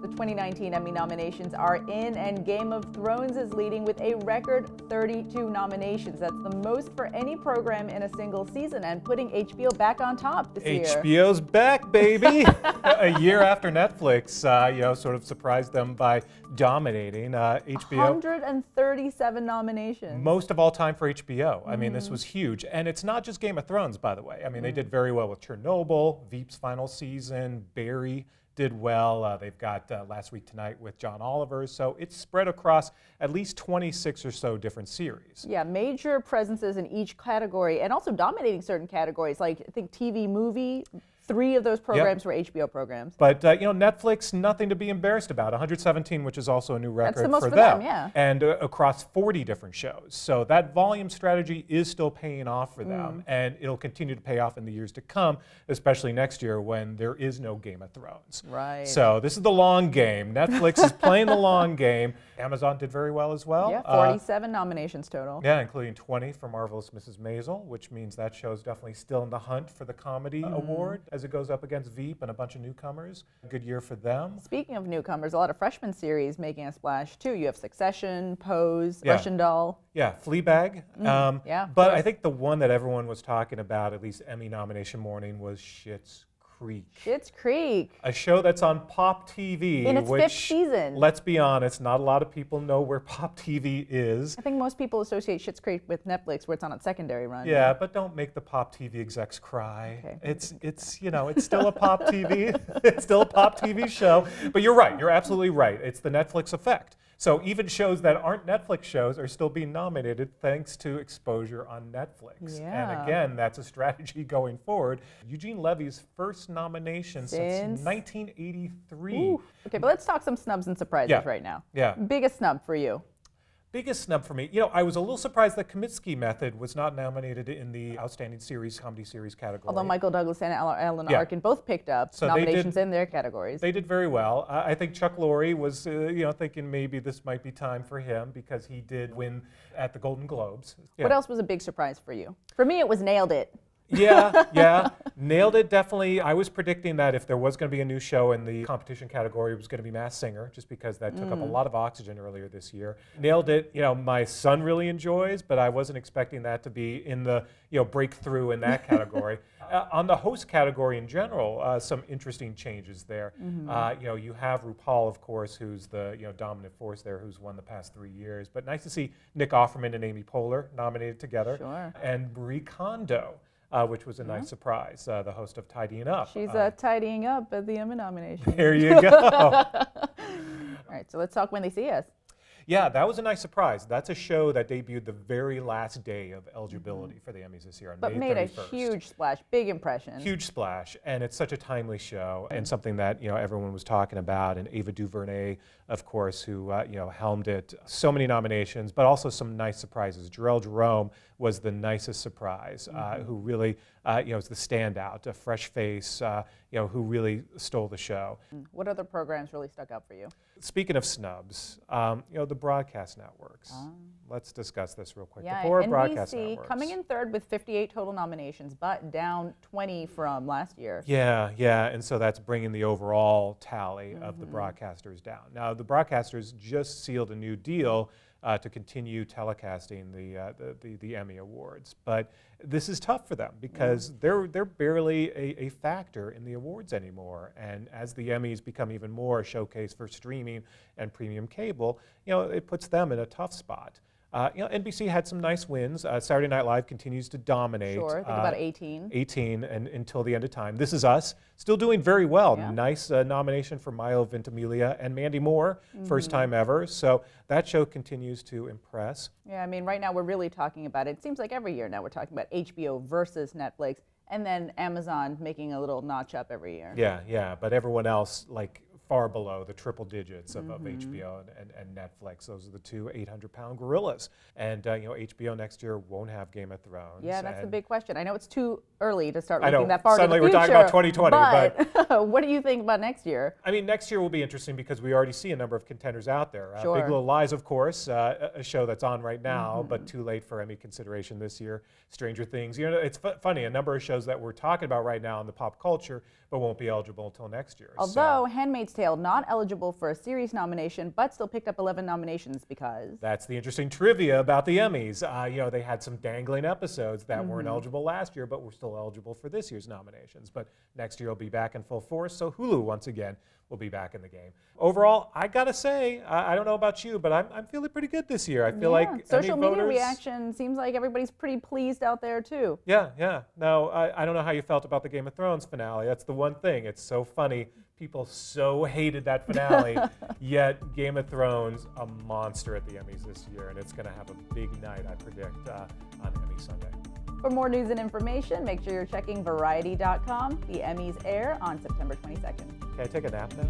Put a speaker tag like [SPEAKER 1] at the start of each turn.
[SPEAKER 1] The 2019 Emmy nominations are in, and Game of Thrones is leading with a record 32 nominations. That's the most for any program in a single season, and putting HBO back on top this year.
[SPEAKER 2] HBO's back, baby! A year after Netflix, sort of surprised them by dominating. HBO.
[SPEAKER 1] 137 nominations.
[SPEAKER 2] Most of all time for HBO. I mean, this was huge. And it's not just Game of Thrones, by the way. I mean, they did very well with Chernobyl, Veep's final season, Barry did well. They've got Last Week Tonight with John Oliver. So it's spread across at least 26 or so different series.
[SPEAKER 1] Yeah, major presences in each category and also dominating certain categories, like I think TV, movie. 3 of those programs were HBO programs.
[SPEAKER 2] But, Netflix, nothing to be embarrassed about. 117, which is also a new record
[SPEAKER 1] That's the most
[SPEAKER 2] for
[SPEAKER 1] them. Yeah.
[SPEAKER 2] And across 40 different shows. So that volume strategy is still paying off for them. And it'll continue to pay off in the years to come, especially next year when there is no Game of Thrones.
[SPEAKER 1] Right.
[SPEAKER 2] So this is the long game. Netflix is playing the long game. Amazon did very well as well.
[SPEAKER 1] Yeah, 47 nominations total.
[SPEAKER 2] Yeah, including 20 for Marvelous Mrs. Maisel, which means that show's definitely still in the hunt for the comedy award as it goes up against Veep and a bunch of newcomers. Good year for them.
[SPEAKER 1] Speaking of newcomers, a lot of freshman series making a splash too. You have Succession, Pose,
[SPEAKER 2] Yeah.
[SPEAKER 1] Russian Doll.
[SPEAKER 2] Yeah, Fleabag.
[SPEAKER 1] Yeah,
[SPEAKER 2] but I think the one that everyone was talking about, at least Emmy nomination morning, was Schitt's Creek.
[SPEAKER 1] Schitt's Creek.
[SPEAKER 2] A show that's on Pop TV.
[SPEAKER 1] In its
[SPEAKER 2] which,
[SPEAKER 1] 5th season.
[SPEAKER 2] Let's be honest, not a lot of people know where Pop TV is.
[SPEAKER 1] I think most people associate Schitt's Creek with Netflix, where it's on its secondary run.
[SPEAKER 2] Yeah, but don't make the Pop TV execs cry.
[SPEAKER 1] Okay.
[SPEAKER 2] It's still a Pop TV. It's still a Pop TV show. But you're right. You're absolutely right. It's the Netflix effect. So even shows that aren't Netflix shows are still being nominated thanks to exposure on Netflix.
[SPEAKER 1] Yeah.
[SPEAKER 2] And again, that's a strategy going forward. Eugene Levy's first nomination since 1983.
[SPEAKER 1] Ooh. Okay, but let's talk some snubs and surprises right now.
[SPEAKER 2] Yeah.
[SPEAKER 1] Biggest snub for you?
[SPEAKER 2] Biggest snub for me, I was a little surprised that Kominsky Method was not nominated in the Outstanding Series, Comedy Series category.
[SPEAKER 1] Although Michael Douglas and Alan Arkin both picked up
[SPEAKER 2] So
[SPEAKER 1] nominations in their categories.
[SPEAKER 2] They did very well. I think Chuck Lorre was, thinking maybe this might be time for him because he did win at the Golden Globes. Yeah.
[SPEAKER 1] What else was a big surprise for you? For me, it was Nailed It.
[SPEAKER 2] Yeah, nailed it, definitely. I was predicting that if there was going to be a new show in the competition category, it was going to be Masked Singer, just because that took up a lot of oxygen earlier this year. Nailed it, my son really enjoys, but I wasn't expecting that to be in the, breakthrough in that category. On the host category in general, some interesting changes there. You have RuPaul, of course, who's the dominant force there, who's won the past 3 years. But nice to see Nick Offerman and Amy Poehler nominated together.
[SPEAKER 1] Sure.
[SPEAKER 2] And Marie Kondo. Which was a nice surprise, the host of Tidying Up.
[SPEAKER 1] She's tidying up at the Emmy nomination.
[SPEAKER 2] There you go.
[SPEAKER 1] All right, so let's talk When They See Us.
[SPEAKER 2] Yeah, that was a nice surprise. That's a show that debuted the very last day of eligibility for the Emmys this year on
[SPEAKER 1] But
[SPEAKER 2] May 31st.
[SPEAKER 1] made a huge splash, big impression.
[SPEAKER 2] Huge splash, and it's such a timely show and something that everyone was talking about. And Ava DuVernay, of course, who helmed it. So many nominations, but also some nice surprises. Jarrell Jerome was the nicest surprise, who really is the standout, a fresh face, who really stole the show.
[SPEAKER 1] What other programs really stuck out for you?
[SPEAKER 2] Speaking of snubs, the broadcast networks. Let's discuss this real quick.
[SPEAKER 1] Yeah,
[SPEAKER 2] The four
[SPEAKER 1] NBC
[SPEAKER 2] broadcast networks.
[SPEAKER 1] coming in third with 58 total nominations, but down 20 from last year.
[SPEAKER 2] Yeah, and so that's bringing the overall tally of the broadcasters down. Now, the broadcasters just sealed a new deal to continue telecasting the Emmy Awards, but this is tough for them because they're barely a factor in the awards anymore. And as the Emmys become even more a showcase for streaming and premium cable, it puts them in a tough spot. NBC had some nice wins. Saturday Night Live continues to dominate.
[SPEAKER 1] Sure, think about 18.
[SPEAKER 2] 18 and until the end of time. This Is Us, still doing very well.
[SPEAKER 1] Yeah.
[SPEAKER 2] Nice nomination for Milo Ventimiglia and Mandy Moore, first time ever. So that show continues to impress.
[SPEAKER 1] Yeah, I mean, right now we're really talking about it. It seems like every year now we're talking about HBO versus Netflix, and then Amazon making a little notch up every year.
[SPEAKER 2] Yeah, but everyone else, far below the triple digits of HBO and Netflix. Those are the two 800-pound gorillas. And HBO next year won't have Game of Thrones.
[SPEAKER 1] Yeah, that's the big question. I know it's too early to start
[SPEAKER 2] I know.
[SPEAKER 1] looking that far
[SPEAKER 2] Suddenly
[SPEAKER 1] into the
[SPEAKER 2] we're
[SPEAKER 1] future.
[SPEAKER 2] talking about 2020,
[SPEAKER 1] but what do you think about next year?
[SPEAKER 2] I mean, next year will be interesting because we already see a number of contenders out there.
[SPEAKER 1] Sure.
[SPEAKER 2] Big Little Lies, of course, a show that's on right now, but too late for Emmy consideration this year. Stranger Things. It's funny, a number of shows that we're talking about right now in the pop culture, but won't be eligible until next year.
[SPEAKER 1] Although Handmaid's Tale not eligible for a series nomination, but still picked up 11 nominations because...
[SPEAKER 2] That's the interesting trivia about the Emmys. You know, they had some dangling episodes that weren't eligible last year, but were still eligible for this year's nominations. But next year will be back in full force, so Hulu, once again, will be back in the game. Overall, I gotta say, I don't know about you, but I'm feeling pretty good this year. I feel like
[SPEAKER 1] social
[SPEAKER 2] Emmy
[SPEAKER 1] media
[SPEAKER 2] voters,
[SPEAKER 1] reaction seems like everybody's pretty pleased out there too.
[SPEAKER 2] Yeah. Now, I don't know how you felt about the Game of Thrones finale. That's the one thing. It's so funny. People so hated that finale, yet Game of Thrones, a monster at the Emmys this year, and it's going to have a big night, I predict, on Emmy Sunday.
[SPEAKER 1] For more news and information, make sure you're checking Variety.com. The Emmys air on September 22nd.
[SPEAKER 2] Can I take a nap now?